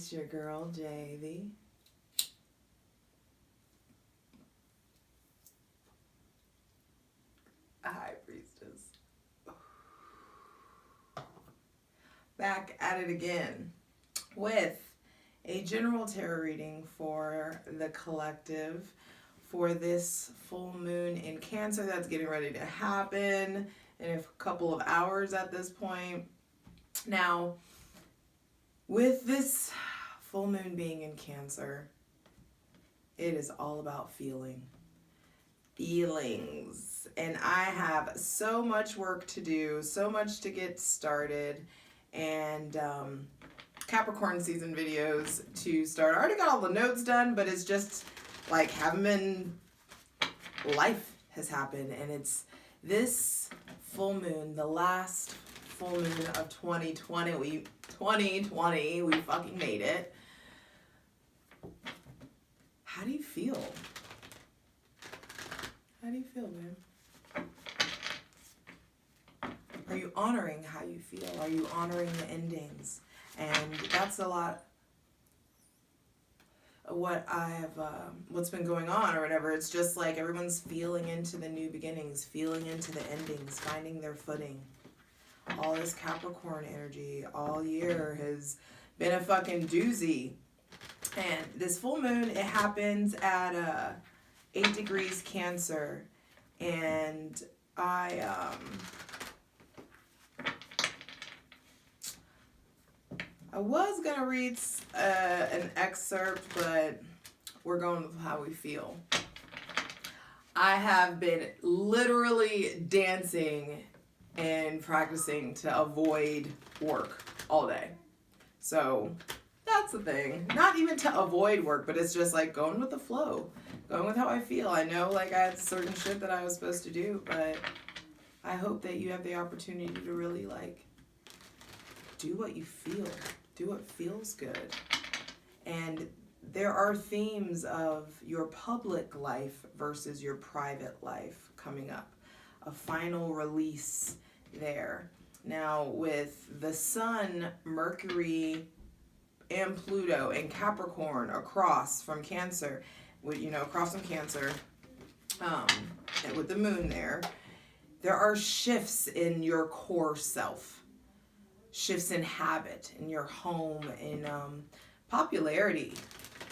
It's your girl, Javy. High Priestess. Back at it again with a general tarot reading for the collective for this full moon in Cancer that's getting ready to happen in a couple of hours at this point. Now, with this full moon being in Cancer, it is all about feelings. And I have so much work to do, so much to get started, and Capricorn season videos to start. I already got all the notes done, but it's just like life has happened, and it's this full moon, the last full moon of 2020. We fucking made it. How do you feel? How do you feel, man? Are you honoring how you feel? Are you honoring the endings? And that's a lot of what what's been going on or whatever. It's just like everyone's feeling into the new beginnings, feeling into the endings, finding their footing. All this Capricorn energy all year has been a fucking doozy. And this full moon, it happens at 8 degrees Cancer, and I was gonna read an excerpt, but we're going with how we feel. I have been literally dancing and practicing to avoid work all day. So that's the thing. Not even to avoid work, but it's just like going with the flow. Going with how I feel. I know like I had certain shit that I was supposed to do, but I hope that you have the opportunity to really like do what you feel. Do what feels good. And there are themes of your public life versus your private life coming up. A final release there. Now with the Sun, Mercury, and Pluto and Capricorn across from Cancer, across from Cancer, and with the moon there are shifts in your core self, shifts in habit, in your home, in popularity,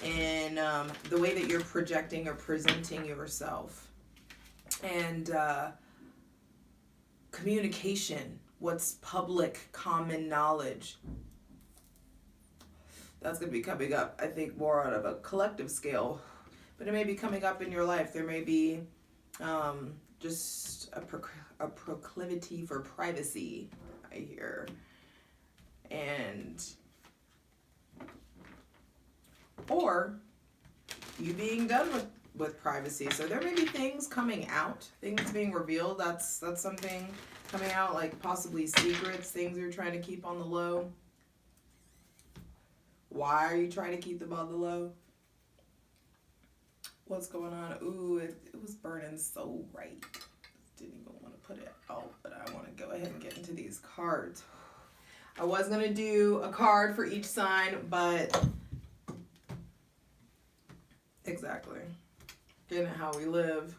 in the way that you're projecting or presenting yourself, and communication, what's public, common knowledge. That's going to be coming up, I think, more out of a collective scale. But it may be coming up in your life. There may be just a proclivity for privacy, I hear. Or you being done with privacy. So there may be things coming out, things being revealed. That's something coming out, like possibly secrets, things you're trying to keep on the low. Why are you trying to keep them on the low? What's going on? Ooh, it was burning so bright. Didn't even want to put it out, but I want to go ahead and get into these cards. I was going to do a card for each sign, but exactly. Getting at how we live.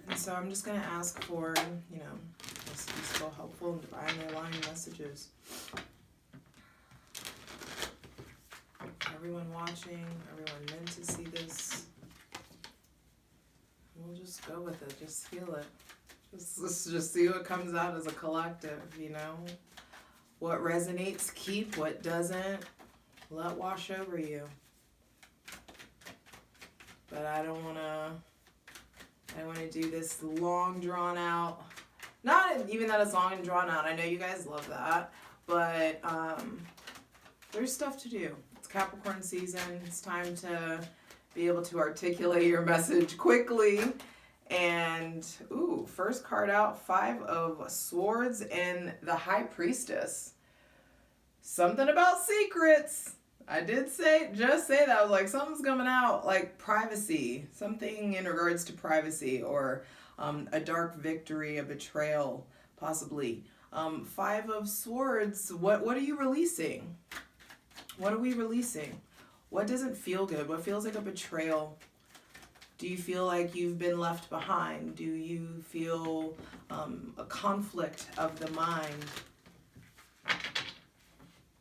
And so I'm just going to ask for, this to be so helpful and divinely aligned messages. Everyone watching, everyone meant to see this. We'll just go with it. Just feel it. Just see what comes out as a collective, What resonates, keep. What doesn't, let wash over you. But I don't want to do this long drawn out. Not even that it's long and drawn out. I know you guys love that. But there's stuff to do. It's Capricorn season. It's time to be able to articulate your message quickly. And, first card out, 5 of Swords and the High Priestess. Something about secrets. I did just say that. I was like, something's coming out, like privacy. Something in regards to privacy or a dark victory, a betrayal, possibly. Five of Swords, what are you releasing? What are we releasing? What doesn't feel good? What feels like a betrayal? Do you feel like you've been left behind? Do you feel a conflict of the mind?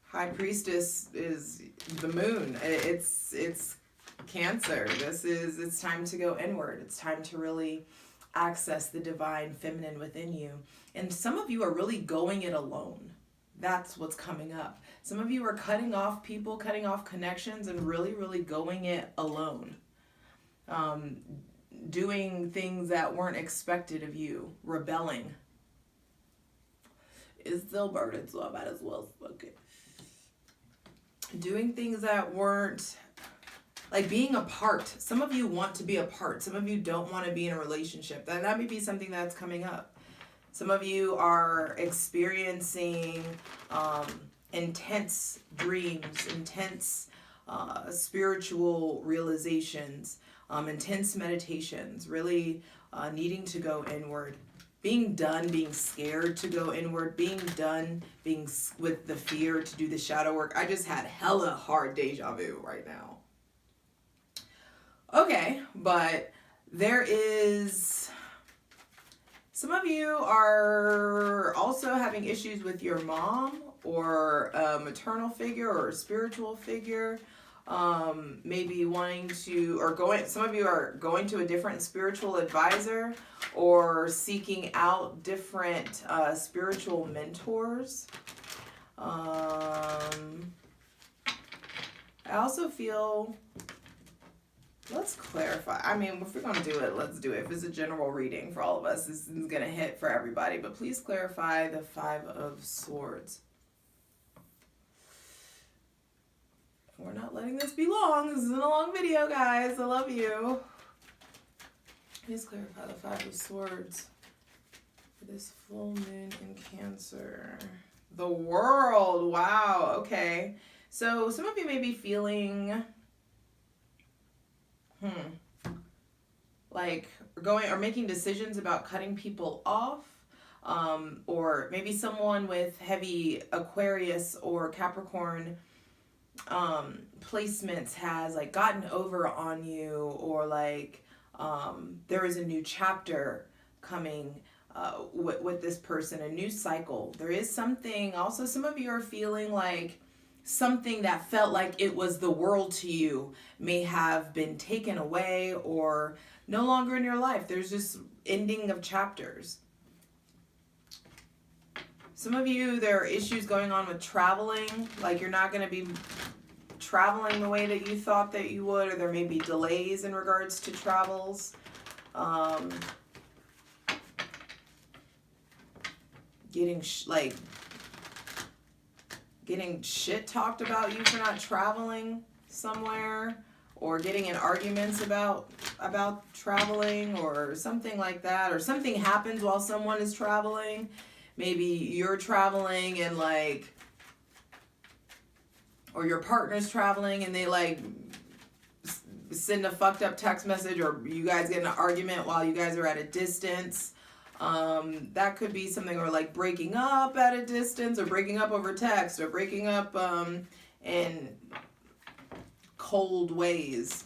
High Priestess is the moon. It's Cancer. It's time to go inward. It's time to really access the divine feminine within you. And some of you are really going it alone. That's what's coming up. Some of you are cutting off people, cutting off connections, and really, really going it alone. Doing things that weren't expected of you. Rebelling. It's still burdened, so I might as well smoke it. Doing things that weren't, like being apart. Some of you want to be apart. Some of you don't want to be in a relationship. That may be something that's coming up. Some of you are experiencing intense dreams, intense spiritual realizations, intense meditations, really needing to go inward. Being done, being scared to go inward, being done, being with the fear to do the shadow work. I just had hella hard deja vu right now. Okay, but there is... Some of you are also having issues with your mom or a maternal figure or a spiritual figure. Maybe wanting to, or going, some of you are going to a different spiritual advisor or seeking out different spiritual mentors. I also feel, let's clarify. I mean, if we're going to do it, let's do it. If it's a general reading for all of us, this is going to hit for everybody. But please clarify the Five of Swords. We're not letting this be long. This isn't a long video, guys. I love you. Please clarify the Five of Swords for this full moon in Cancer. The World. Wow. Okay. So some of you may be feeling... like going or making decisions about cutting people off, or maybe someone with heavy Aquarius or Capricorn placements has like gotten over on you, or like there is a new chapter coming with this person, a new cycle. There is something, also some of you are feeling like something that felt like it was the world to you may have been taken away or no longer in your life. There's just ending of chapters. Some of you, there are issues going on with traveling, like you're not going to be traveling the way that you thought that you would, or there may be delays in regards to travels. Getting shit talked about you for not traveling somewhere, or getting in arguments about traveling or something like that, or something happens while someone is traveling. Maybe you're traveling and like, or your partner's traveling and they like send a fucked up text message, or you guys get in an argument while you guys are at a distance. That could be something, or like breaking up at a distance, or breaking up over text, or breaking up in cold ways.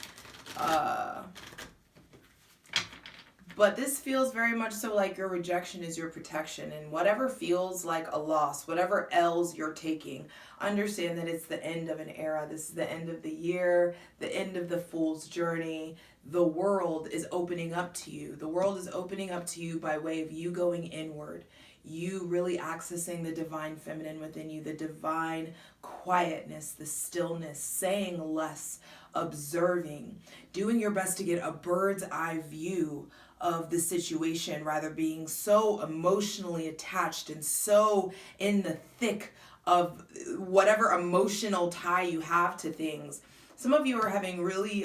But this feels very much so like your rejection is your protection, and whatever feels like a loss, whatever L's you're taking, understand that it's the end of an era. This is the end of the year, the end of the fool's journey. The world is opening up to you. The world is opening up to you by way of you going inward. You really accessing the divine feminine within you, the divine quietness, the stillness, saying less, observing, doing your best to get a bird's eye view of the situation, rather being so emotionally attached and so in the thick of whatever emotional tie you have to things. Some of you are having really,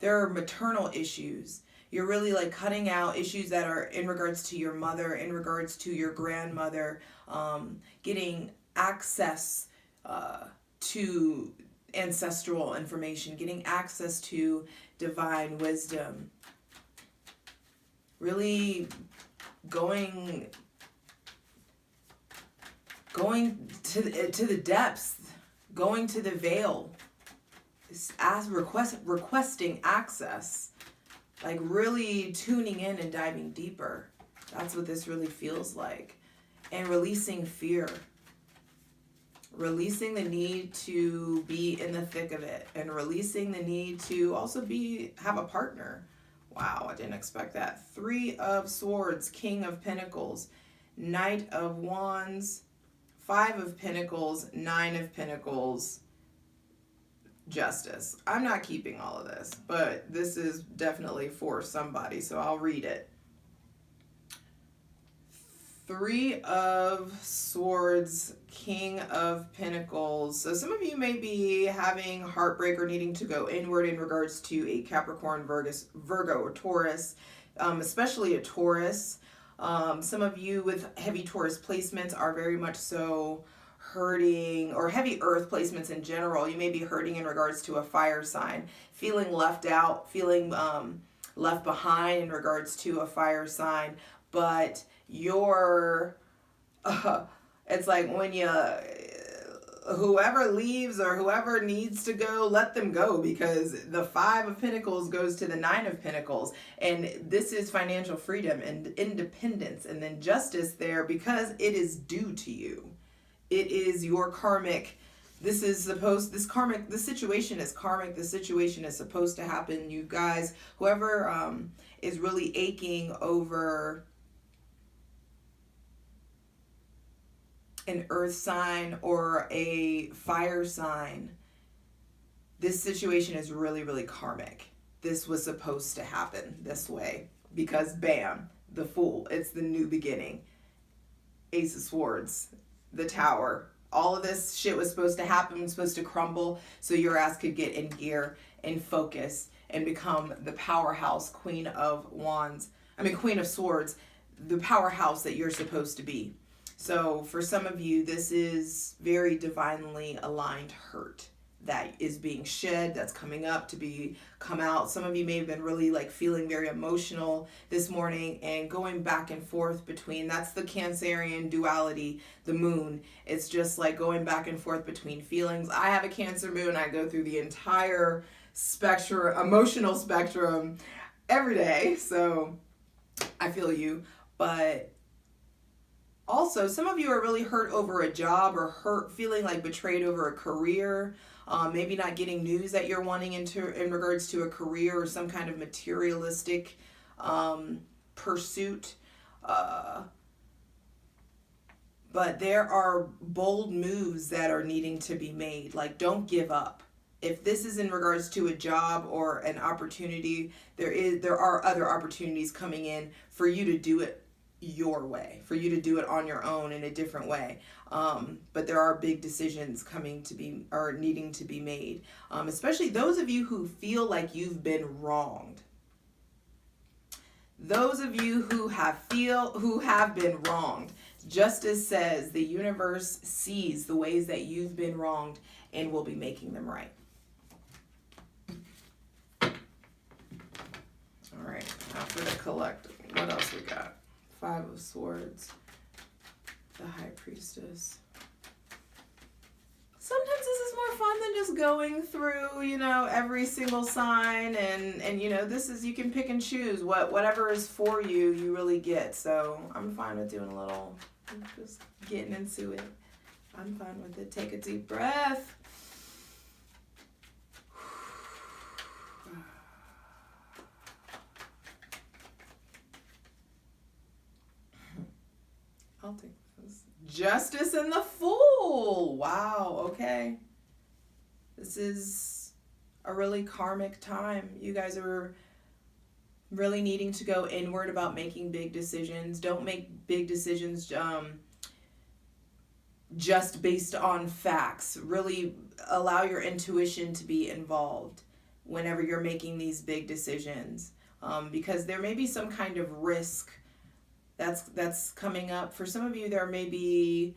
there are maternal issues. You're really like cutting out issues that are in regards to your mother, in regards to your grandmother, getting access to ancestral information, getting access to divine wisdom. Really going going to the depths, going to the veil, requesting access, like really tuning in and diving deeper. That's what this really feels like. And releasing fear. Releasing the need to be in the thick of it. And releasing the need to also have a partner. Wow, I didn't expect that. 3 of Swords, King of Pentacles, Knight of Wands, 5 of Pentacles, 9 of Pentacles, Justice. I'm not keeping all of this, but this is definitely for somebody, so I'll read it. 3 of Swords, King of Pentacles. So some of you may be having heartbreak or needing to go inward in regards to a Capricorn, Virgo, or Taurus, especially a Taurus. Some of you with heavy Taurus placements are very much so hurting, or heavy earth placements in general. You may be hurting in regards to a fire sign, feeling left out, feeling left behind in regards to a fire sign. But it's like when whoever leaves or whoever needs to go, let them go, because the 5 of Pentacles goes to the 9 of Pentacles, and this is financial freedom and independence, and then justice there because it is due to you. It is your karmic. This situation is karmic. This situation is supposed to happen. You guys, whoever is really aching over an earth sign or a fire sign, this situation is really, really karmic. This was supposed to happen this way because bam, the Fool. It's the new beginning. Ace of Swords, the Tower. All of this shit was supposed to happen, was supposed to crumble, so your ass could get in gear and focus and become the powerhouse Queen of Swords, the powerhouse that you're supposed to be. So for some of you, this is very divinely aligned hurt that is being shed, that's coming up to come out. Some of you may have been really like feeling very emotional this morning and going back and forth between, that's the Cancerian duality, the moon. It's just like going back and forth between feelings. I have a Cancer moon. I go through the entire emotional spectrum every day. So I feel you. But also, some of you are really hurt over a job, or feeling like betrayed over a career. Maybe not getting news that you're wanting in regards to a career or some kind of materialistic pursuit. But there are bold moves that are needing to be made. Like, don't give up. If this is in regards to a job or an opportunity, there are other opportunities coming in for you to do it your way, for you to do it on your own in a different way. But there are big decisions needing to be made. Especially those of you who feel like you've been wronged. Those of you who have been wronged. Justice says the universe sees the ways that you've been wronged and will be making them right. All right, now for the collective, what else we got? 5 of Swords, the High Priestess. Sometimes this is more fun than just going through, every single sign, and this is, you can pick and choose whatever is for you, you really get. So I'm fine with doing a little, just getting into it. I'm fine with it. Take a deep breath. I'll take this. Justice and the Fool. Wow, okay. This is a really karmic time. You guys are really needing to go inward about making big decisions. Don't make big decisions just based on facts. Really allow your intuition to be involved whenever you're making these big decisions. Because there may be some kind of risk that's coming up. For some of you, there may be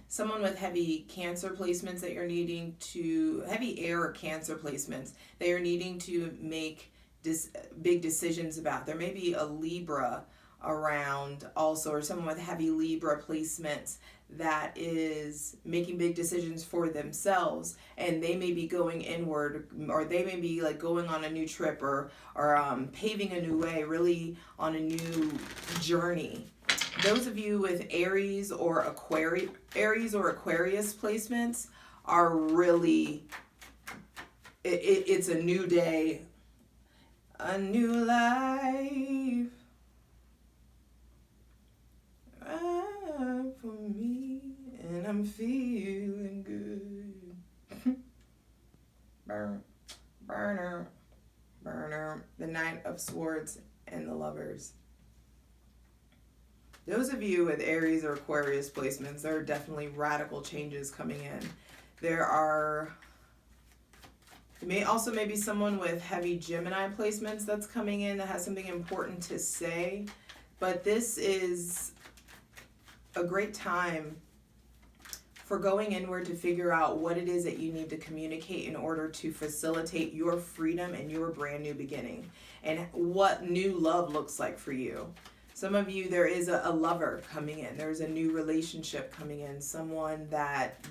someone with heavy Cancer placements that you're needing to, heavy air or Cancer placements that you're needing to make big decisions about. There may be a Libra around also, or someone with heavy Libra placements that is making big decisions for themselves, and they may be going inward, or they may be like going on a new trip, or paving a new way, really on a new journey. Those of you with Aries or Aquarius placements are really, it's a new day, a new life for me, and I'm feeling good. Burner, the Knight of Swords and the Lovers. Those of you with Aries or Aquarius placements, there are definitely radical changes coming in. There may also maybe someone with heavy Gemini placements that's coming in that has something important to say. But this is a great time for going inward to figure out what it is that you need to communicate in order to facilitate your freedom and your brand new beginning, and what new love looks like for you. Some of you, there is a lover coming in. There's a new relationship coming in. Someone that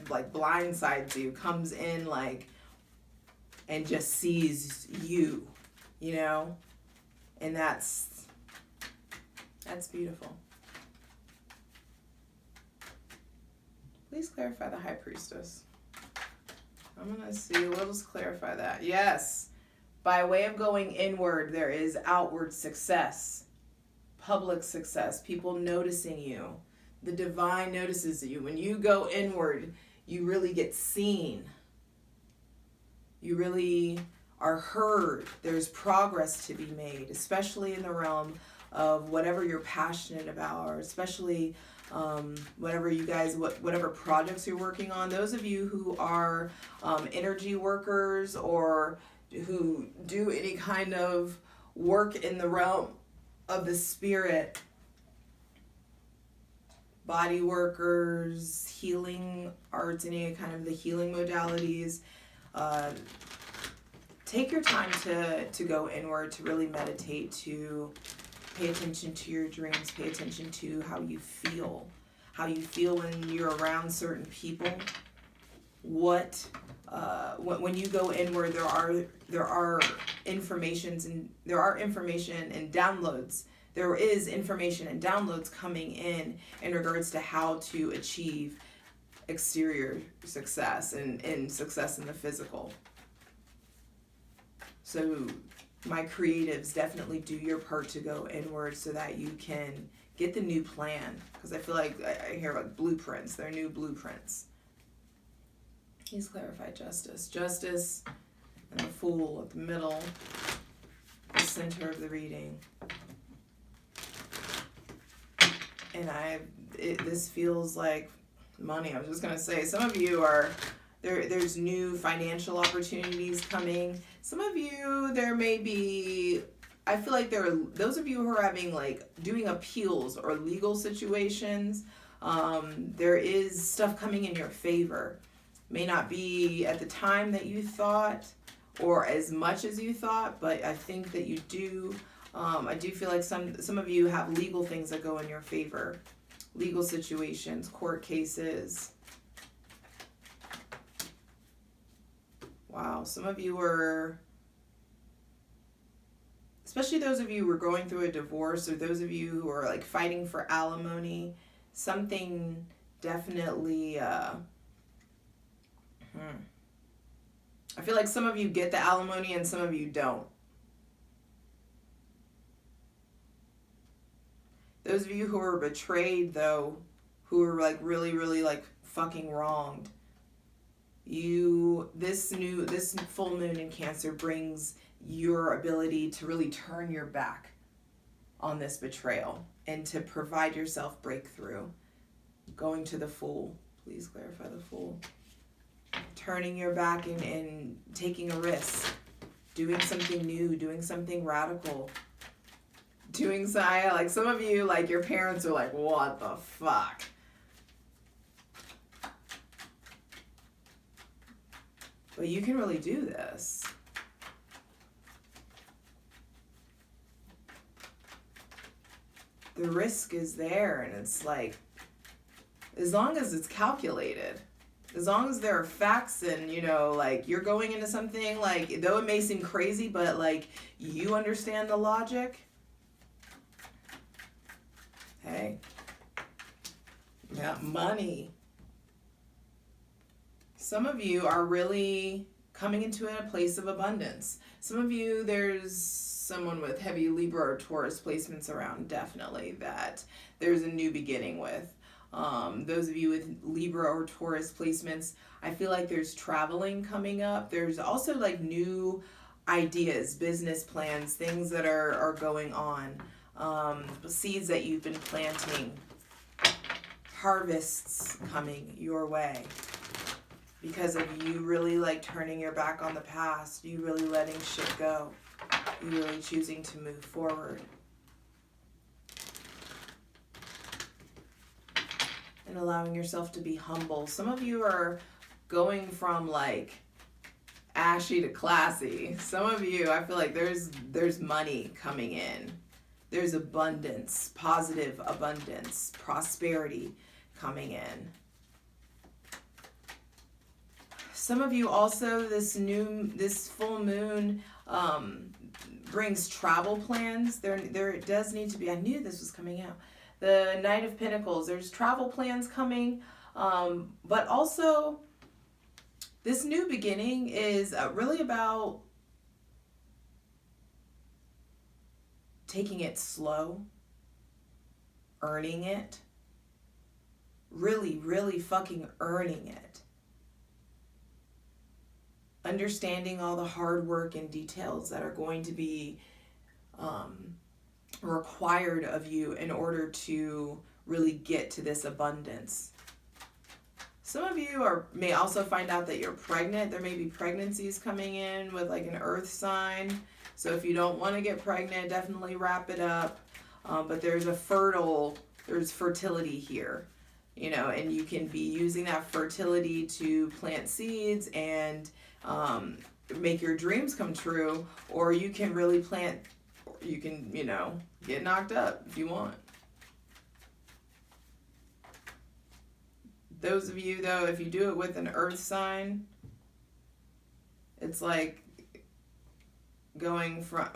like blindsides you, comes in like, and just sees you, you know? And that's beautiful. Please clarify the High Priestess. I'm going to see. We'll just clarify that. Yes. By way of going inward, there is outward success. Public success. People noticing you. The divine notices you. When you go inward, you really get seen. You really are heard. There's progress to be made, especially in the realm of whatever you're passionate about, or especially whatever projects you're working on. Those of you who are energy workers, or who do any kind of work in the realm of the spirit, body workers, healing arts, any kind of the healing modalities, take your time to go inward, to really meditate, to pay attention to your dreams, pay attention to how you feel when you're around certain people. When you go inward, there are information and downloads. There is information and downloads coming in regards to how to achieve exterior success and success in the physical. So my creatives, definitely do your part to go inward so that you can get the new plan. Because I feel like I hear about blueprints. They're new blueprints. Please clarify justice. Justice and the Fool at the middle, the center of the reading. And this feels like money. I was just going to say, some of you are, there's new financial opportunities coming. Some of you, there may be, I feel like there are those of you who are having doing appeals or legal situations. There is stuff coming in your favor. May not be at the time that you thought or as much as you thought, but I think that you do. I do feel like some of you have legal things that go in your favor. Legal situations, court cases. Wow, some of you were, especially those of you who are going through a divorce, or those of you who are fighting for alimony, something definitely, I feel like some of you get the alimony and some of you don't. Those of you who are betrayed, though, who are really, really fucking wronged, this full moon in Cancer brings your ability to really turn your back on this betrayal and to provide yourself breakthrough. Going to the Fool. Please clarify the Fool. Turning your back and taking a risk. Doing something new. Doing something radical. Doing some of you, your parents are like, what the fuck? But you can really do this. the risk is there, and it's like, as long as it's calculated, as long as there are facts, and you know, like, you're going into something, like, though it may seem crazy, but like, you understand the logic, hey, yeah, money. Some of you are really coming into a place of abundance. Some of you, there's someone with heavy Libra or Taurus placements around, definitely, that there's a new beginning with. Those of you with Libra or Taurus placements, I feel like there's traveling coming up. There's also like new ideas, business plans, things that are going on, seeds that you've been planting, harvests coming your way. Because of you really like turning your back on the past, you really letting shit go, you really choosing to move forward. And allowing yourself to be humble. Some of you are going from like ashy to classy. Some of you, I feel like there's money coming in. There's abundance, positive abundance, prosperity coming in. Some of you also, this full moon brings travel plans. There does need to be, I knew this was coming out. The Knight of Pentacles, there's travel plans coming, but also this new beginning is really about taking it slow, earning it, really, really fucking earning it. Understanding all the hard work and details that are going to be required of you in order to really get to this abundance. Some of you may also find out that you're pregnant. There may be pregnancies coming in with like an earth sign. So if you don't want to get pregnant, definitely wrap it up. But there's fertility here, you know, and you can be using that fertility to plant seeds and make your dreams come true, or you can really you can, you know, get knocked up if you want. Those of you, though, if you do it with an earth sign, it's like going from...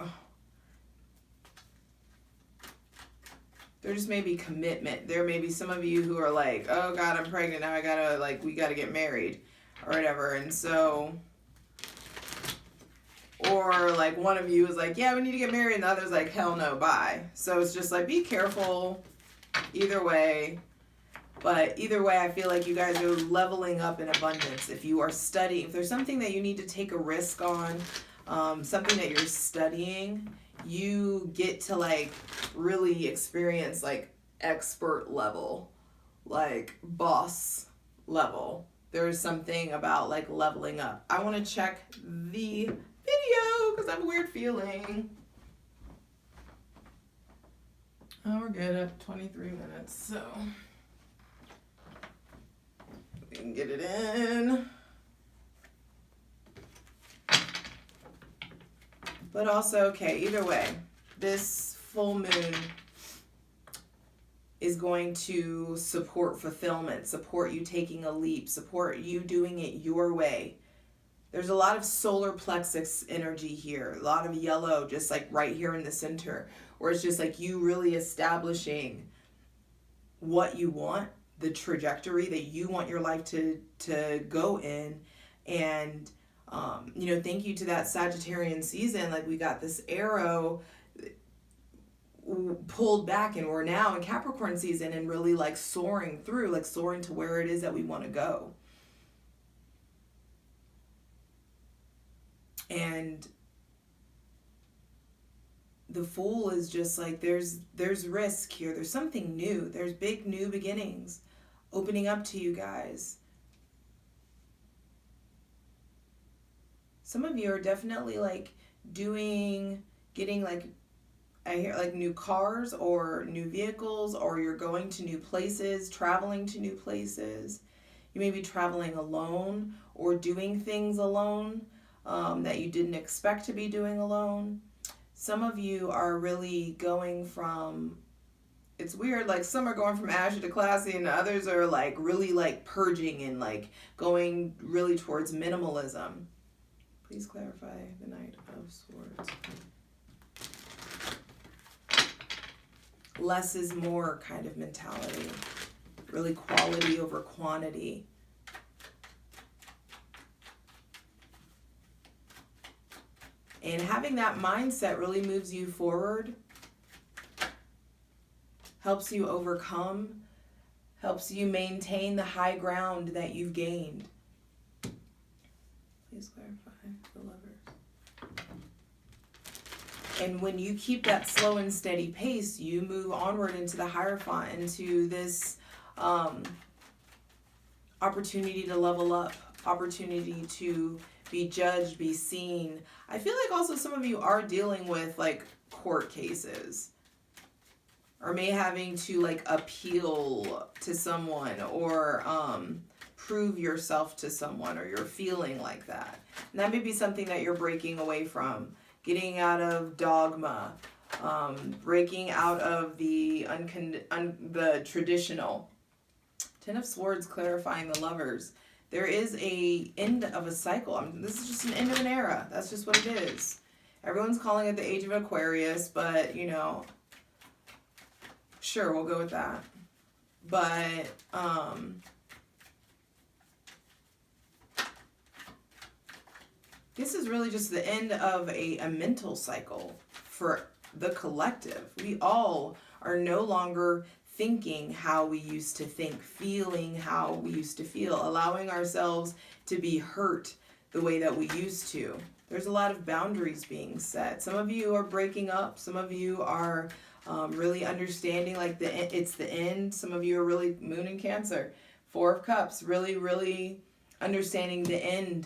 There just may be commitment. There may be some of you who are like, oh God, I'm pregnant, now we gotta get married, or whatever, and so... Or like one of you is like, yeah, we need to get married, and the other's like, hell no, bye. So it's just like, be careful either way. But either way, I feel like you guys are leveling up in abundance. If you are studying, if there's something that you need to take a risk on, something that you're studying, you get to like really experience like expert level, like boss level. There's something about like leveling up. I want to check the video because I have a weird feeling. Oh, we're good at 23 minutes, so we can get it in. But also, okay, either way, this full moon is going to support fulfillment, support you taking a leap, support you doing it your way. There's a lot of solar plexus energy here, a lot of yellow just like right here in the center, where it's just like you really establishing what you want, the trajectory that you want your life to go in. And you know, thank you to that Sagittarian season, like we got this arrow pulled back and we're now in Capricorn season and really like soaring to where it is that we want to go. And the Fool is just like, there's risk here. There's something new. There's big new beginnings opening up to you guys. Some of you are definitely like getting like, I hear like new cars or new vehicles, or you're going to new places, traveling to new places. You may be traveling alone or doing things alone that you didn't expect to be doing alone. Some of you are really going from, it's weird. Like some are going from ashy to classy, and others are like really like purging and like going really towards minimalism. Please clarify the Knight of Swords. Less is more kind of mentality. Really quality over quantity. And having that mindset really moves you forward, helps you overcome, helps you maintain the high ground that you've gained. Please clarify the Lovers. And when you keep that slow and steady pace, you move onward into the Hierophant, into this opportunity to level up, opportunity to be judged, be seen. I feel like also some of you are dealing with like court cases, or may having to like appeal to someone, or prove yourself to someone, or you're feeling like that. And that may be something that you're breaking away from, getting out of dogma, breaking out of the the traditional. Ten of Swords clarifying the Lovers. There is a end of a cycle. This is just an end of an era. That's just what it is. Everyone's calling it the Age of Aquarius, but, you know, sure, we'll go with that. But, this is really just the end of a mental cycle for the collective. We all are no longer thinking how we used to think, feeling how we used to feel, allowing ourselves to be hurt the way that we used to. There's a lot of boundaries being set. Some of you are breaking up. Some of you are really understanding like it's the end. Some of you are really Moon in Cancer. Four of Cups, really, really understanding the end,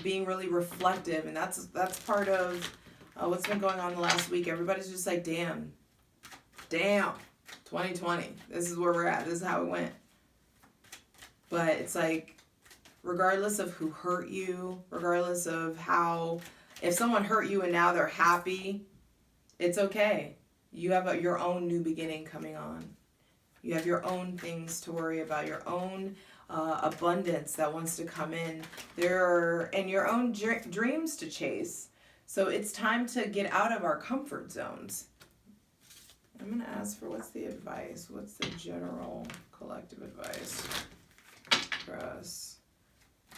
being really reflective. And that's part of what's been going on the last week. Everybody's just like, damn. 2020, this is where we're at, this is how it went. But it's like, regardless of who hurt you, regardless of how, if someone hurt you and now they're happy, it's okay. You have your own new beginning coming on. You have your own things to worry about, your own abundance that wants to come in. And your own dreams to chase. So it's time to get out of our comfort zones. I'm going to ask for what's the advice? What's the general collective advice for us?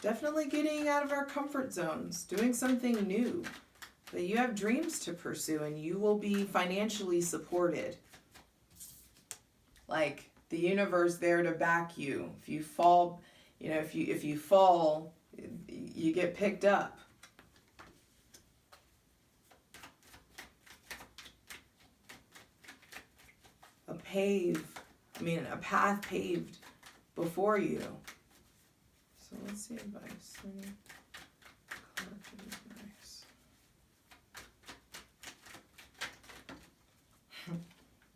Definitely getting out of our comfort zones, doing something new. But you have dreams to pursue and you will be financially supported. Like the universe there to back you. If you fall, you know, if you fall, you get picked up. A path paved before you. So let's see advice.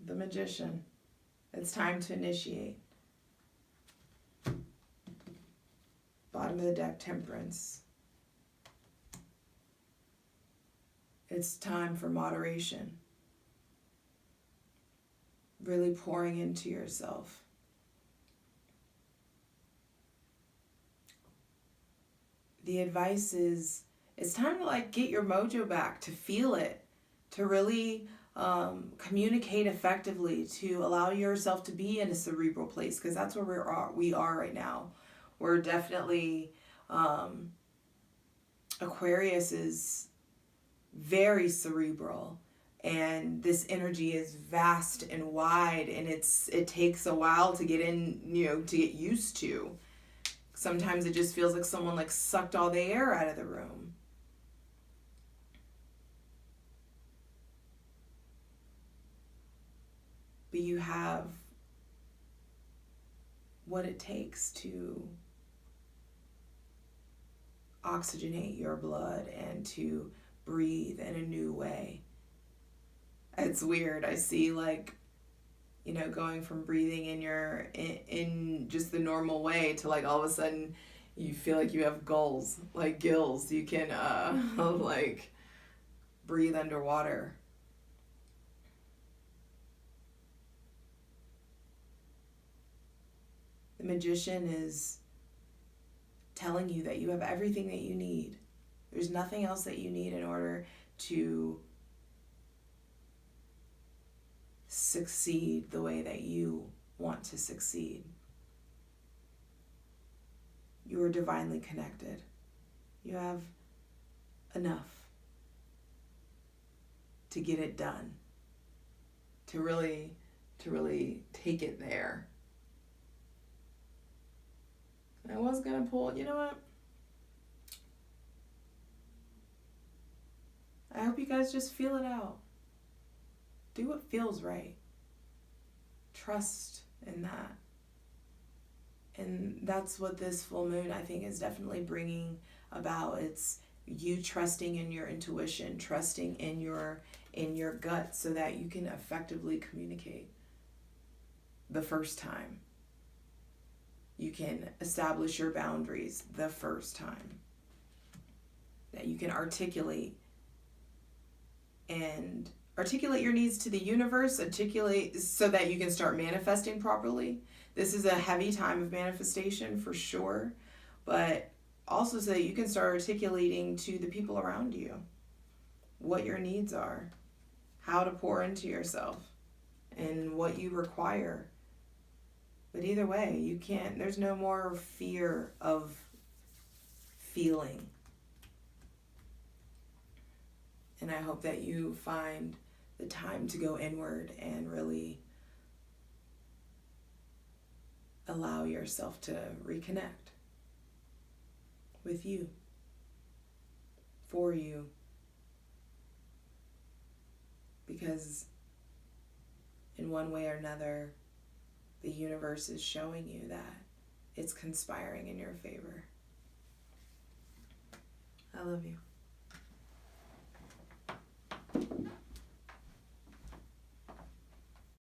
The Magician. It's time to initiate. Bottom of the deck, Temperance. It's time for moderation. Really pouring into yourself. The advice is, it's time to like get your mojo back, to feel it, to really communicate effectively, to allow yourself to be in a cerebral place, because that's where we are right now. We're definitely, Aquarius is very cerebral. And this energy is vast and wide, and it takes a while to get in, to get used to. Sometimes it just feels like someone like sucked all the air out of the room. But you have what it takes to oxygenate your blood and to breathe in a new way. It's weird. I see like, going from breathing in just the normal way to like all of a sudden you feel like you have gills. You can like breathe underwater. The Magician is telling you that you have everything that you need. There's nothing else that you need in order to succeed the way that you want to succeed. You are divinely connected. You have enough to get it done, to really take it there. I was going to pull, you know what? I hope you guys just feel it out. Do what feels right. Trust in that. And that's what this full moon, I think, is definitely bringing about. It's you trusting in your intuition, trusting in your gut so that you can effectively communicate the first time. You can establish your boundaries the first time. That you can articulate your needs to the universe, articulate so that you can start manifesting properly. This is a heavy time of manifestation for sure, but also so that you can start articulating to the people around you what your needs are, how to pour into yourself, and what you require. But either way, there's no more fear of feeling. And I hope that you find the time to go inward and really allow yourself to reconnect with you, for you. Because in one way or another, the universe is showing you that it's conspiring in your favor. I love you.